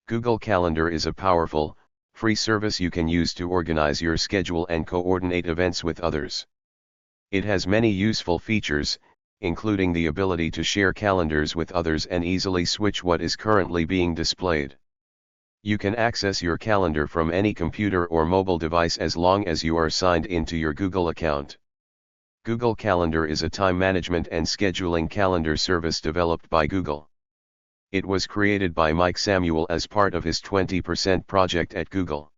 Google Calendar is a powerful, free service you can use to organize your schedule and coordinate events with others. It has many useful features, including the ability to share calendars with others and easily switch what is currently being displayed. You can access your calendar from any computer or mobile device as long as you are signed into your Google account. Google Calendar is a time management and scheduling calendar service developed by Google. It was created by Mike Samuel as part of his 20% project at Google.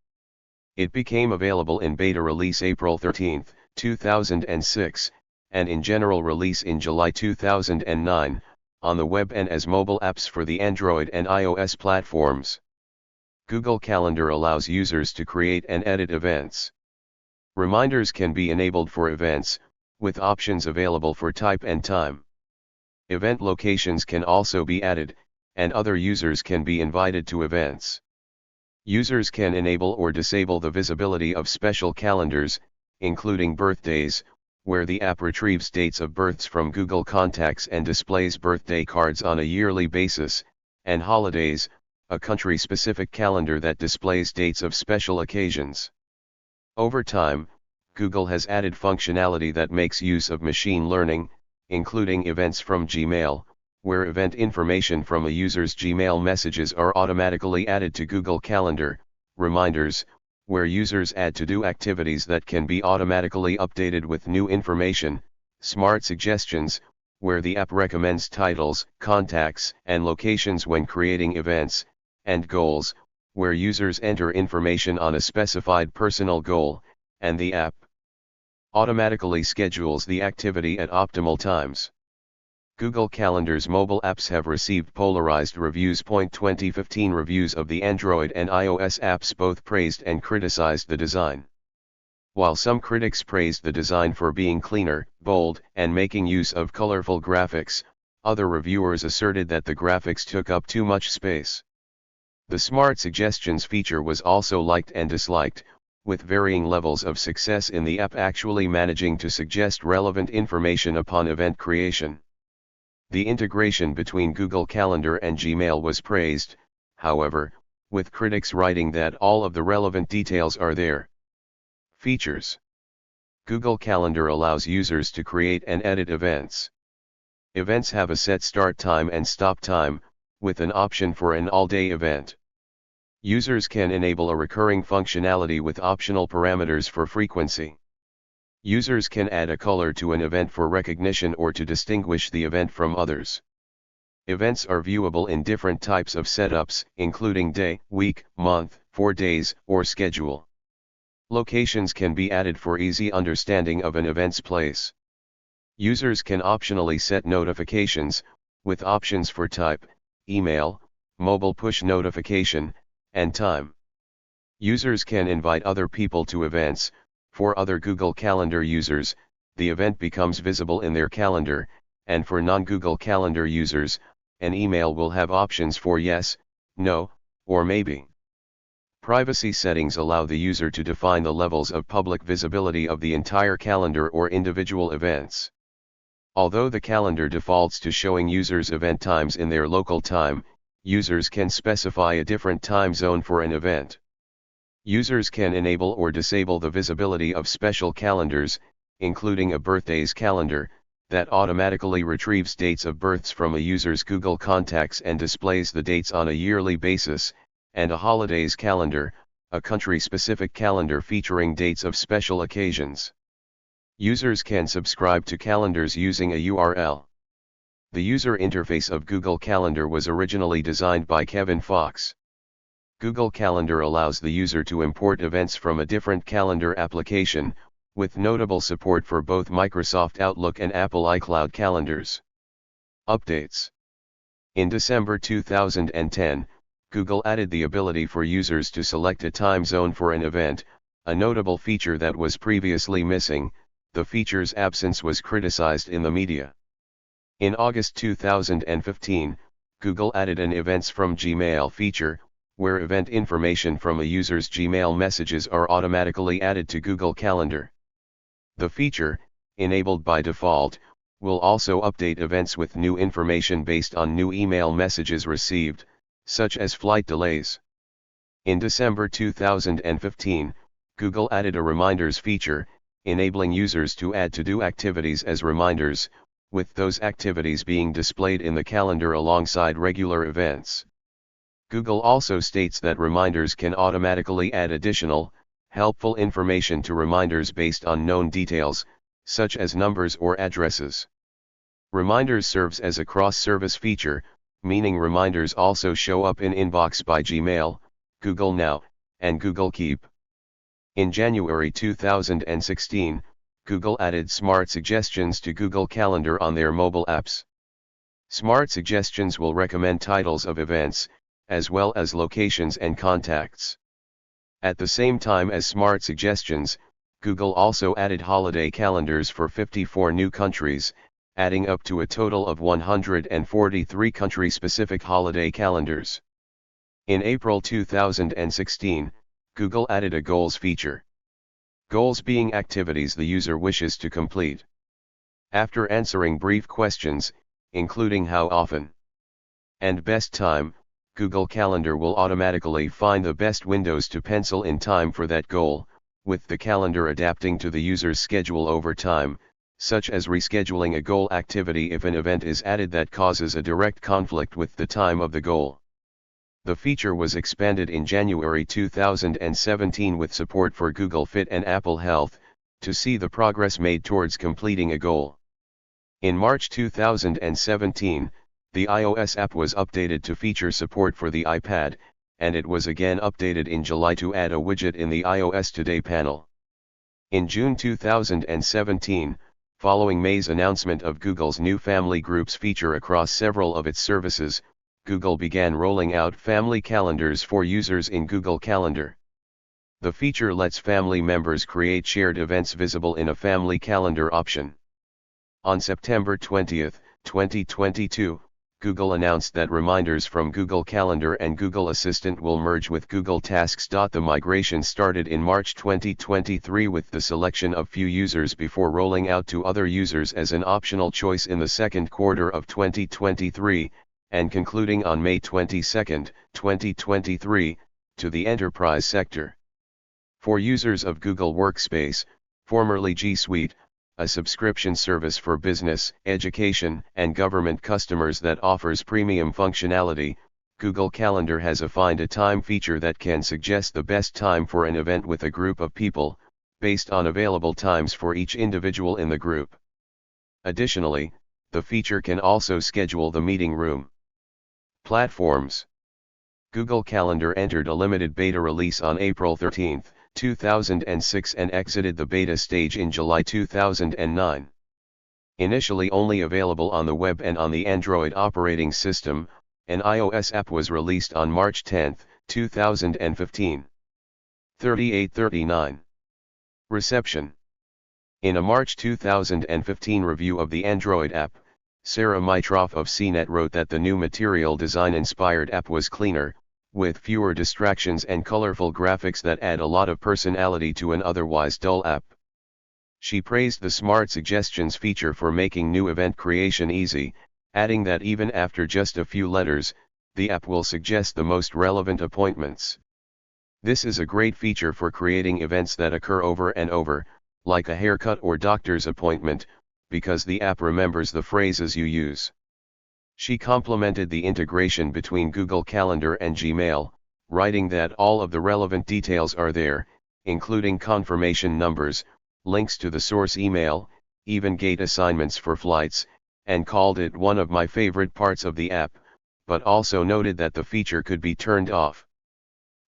It became available in beta release April 13, 2006, and in general release in July 2009, on the web and as mobile apps for the Android and iOS platforms. Google Calendar allows users to create and edit events. Reminders can be enabled for events, with options available for type and time. Event locations can also be added, and other users can be invited to events. Users can enable or disable the visibility of special calendars, including birthdays, where the app retrieves dates of births from Google Contacts and displays birthday cards on a yearly basis, and holidays, a country-specific calendar that displays dates of special occasions. Over time, Google has added functionality that makes use of machine learning, including events from Gmail, where event information from a user's Gmail messages are automatically added to Google Calendar, reminders, where users add to-do activities that can be automatically updated with new information, smart suggestions, where the app recommends titles, contacts, and locations when creating events, and goals, where users enter information on a specified personal goal, and the app automatically schedules the activity at optimal times. Google Calendar's mobile apps have received polarized reviews. 2015 reviews of the Android and iOS apps both praised and criticized the design. While some critics praised the design for being cleaner, bold, and making use of colorful graphics, other reviewers asserted that the graphics took up too much space. The Smart Suggestions feature was also liked and disliked, with varying levels of success in the app actually managing to suggest relevant information upon event creation. The integration between Google Calendar and Gmail was praised, however, with critics writing that all of the relevant details are there. Features: Google Calendar allows users to create and edit events. Events have a set start time and stop time, with an option for an all-day event. Users can enable a recurring functionality with optional parameters for frequency. Users can add a color to an event for recognition or to distinguish the event from others. Events are viewable in different types of setups, including day, week, month, 4 days, or schedule. Locations can be added for easy understanding of an event's place. Users can optionally set notifications, with options for type, email, mobile push notification, and time. Users can invite other people to events. For other Google Calendar users, the event becomes visible in their calendar, and for non-Google Calendar users, an email will have options for yes, no, or maybe. Privacy settings allow the user to define the levels of public visibility of the entire calendar or individual events. Although the calendar defaults to showing users event times in their local time, users can specify a different time zone for an event. Users can enable or disable the visibility of special calendars, including a birthdays calendar, that automatically retrieves dates of births from a user's Google Contacts and displays the dates on a yearly basis, and a holidays calendar, a country-specific calendar featuring dates of special occasions. Users can subscribe to calendars using a URL. The user interface of Google Calendar was originally designed by Kevin Fox. Google Calendar allows the user to import events from a different calendar application, with notable support for both Microsoft Outlook and Apple iCloud calendars. Updates: In December 2010, Google added the ability for users to select a time zone for an event, a notable feature that was previously missing. The feature's absence was criticized in the media. In August 2015, Google added an Events from Gmail feature, where event information from a user's Gmail messages are automatically added to Google Calendar. The feature, enabled by default, will also update events with new information based on new email messages received, such as flight delays. In December 2015, Google added a reminders feature, enabling users to add to-do activities as reminders, with those activities being displayed in the calendar alongside regular events. Google also states that reminders can automatically add additional, helpful information to reminders based on known details, such as numbers or addresses. Reminders serves as a cross-service feature, meaning reminders also show up in Inbox by Gmail, Google Now, and Google Keep. In January 2016, Google added Smart Suggestions to Google Calendar on their mobile apps. Smart Suggestions will recommend titles of events, as well as locations and contacts. At the same time as Smart Suggestions, Google also added holiday calendars for 54 new countries, adding up to a total of 143 country-specific holiday calendars. In April 2016, Google added a Goals feature. Goals being activities the user wishes to complete. After answering brief questions, including how often and best time, Google Calendar will automatically find the best windows to pencil in time for that goal, with the calendar adapting to the user's schedule over time, such as rescheduling a goal activity if an event is added that causes a direct conflict with the time of the goal. The feature was expanded in January 2017 with support for Google Fit and Apple Health, to see the progress made towards completing a goal. In March 2017, the iOS app was updated to feature support for the iPad, and it was again updated in July to add a widget in the iOS Today panel. In June 2017, following May's announcement of Google's new Family Groups feature across several of its services, Google began rolling out family calendars for users in Google Calendar. The feature lets family members create shared events visible in a family calendar option. On September 20, 2022, Google announced that reminders from Google Calendar and Google Assistant will merge with Google Tasks. The migration started in March 2023 with the selection of few users before rolling out to other users as an optional choice in the second quarter of 2023, and concluding on May 22, 2023, to the enterprise sector. For users of Google Workspace, formerly G Suite, a subscription service for business, education, and government customers that offers premium functionality, Google Calendar has a Find a Time feature that can suggest the best time for an event with a group of people, based on available times for each individual in the group. Additionally, the feature can also schedule the meeting room. Platforms. Google Calendar entered a limited beta release on April 13, 2006 and exited the beta stage in July 2009. Initially only available on the web and on the Android operating system, an iOS app was released on March 10, 2015. 3839. Reception. In a March 2015 review of the Android app, Sarah Mitroff of CNET wrote that the new material design-inspired app was cleaner, with fewer distractions and colorful graphics that add a lot of personality to an otherwise dull app. She praised the Smart Suggestions feature for making new event creation easy, adding that even after just a few letters, the app will suggest the most relevant appointments. This is a great feature for creating events that occur over and over, like a haircut or doctor's appointment, because the app remembers the phrases you use. She complimented the integration between Google Calendar and Gmail, writing that all of the relevant details are there, including confirmation numbers, links to the source email, even gate assignments for flights, and called it one of my favorite parts of the app, but also noted that the feature could be turned off.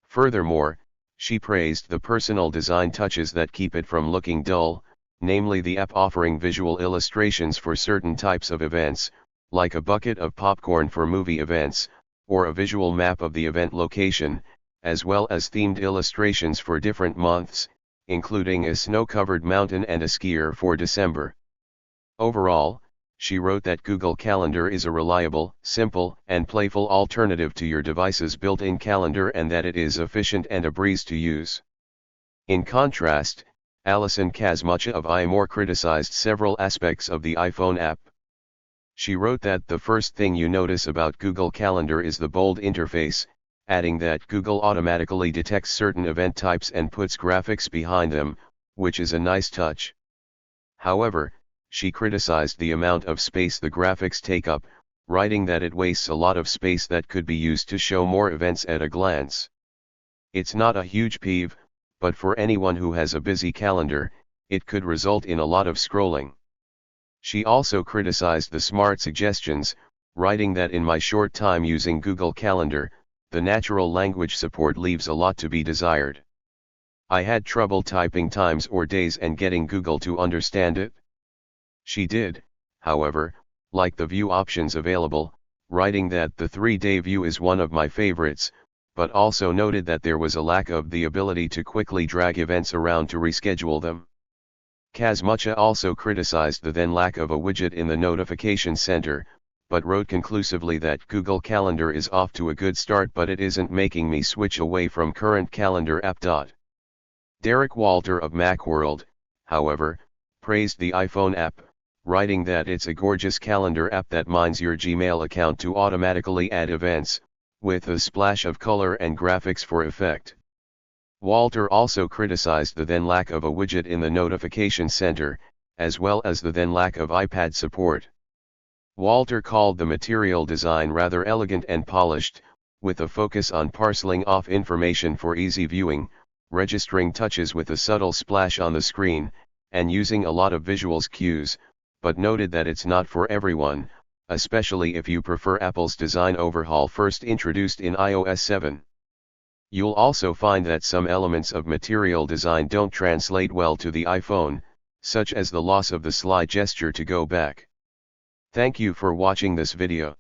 Furthermore, she praised the personal design touches that keep it from looking dull, namely the app offering visual illustrations for certain types of events, like a bucket of popcorn for movie events, or a visual map of the event location, as well as themed illustrations for different months, including a snow-covered mountain and a skier for December. Overall, she wrote that Google Calendar is a reliable, simple, and playful alternative to your device's built-in calendar and that it is efficient and a breeze to use. In contrast, Alison Kazmacha of iMore criticized several aspects of the iPhone app. She wrote that the first thing you notice about Google Calendar is the bold interface, adding that Google automatically detects certain event types and puts graphics behind them, which is a nice touch. However, she criticized the amount of space the graphics take up, writing that it wastes a lot of space that could be used to show more events at a glance. It's not a huge peeve, but for anyone who has a busy calendar, it could result in a lot of scrolling. She also criticized the smart suggestions, writing that in my short time using Google Calendar, the natural language support leaves a lot to be desired. I had trouble typing times or days and getting Google to understand it. She did, however, like the view options available, writing that the 3-day view is one of my favorites, but also noted that there was a lack of the ability to quickly drag events around to reschedule them. Kaz Mucha also criticized the then lack of a widget in the notification center, but wrote conclusively that Google Calendar is off to a good start, but it isn't making me switch away from current calendar app. Derek Walter of Macworld, however, praised the iPhone app, writing that it's a gorgeous calendar app that mines your Gmail account to automatically add events, with a splash of color and graphics for effect. Walter also criticized the then lack of a widget in the notification center, as well as the then lack of iPad support. Walter called the material design rather elegant and polished, with a focus on parceling off information for easy viewing, registering touches with a subtle splash on the screen, and using a lot of visuals cues, but noted that it's not for everyone, especially if you prefer Apple's design overhaul first introduced in iOS 7. You'll also find that some elements of material design don't translate well to the iPhone, such as the loss of the slide gesture to go back. Thank you for watching this video.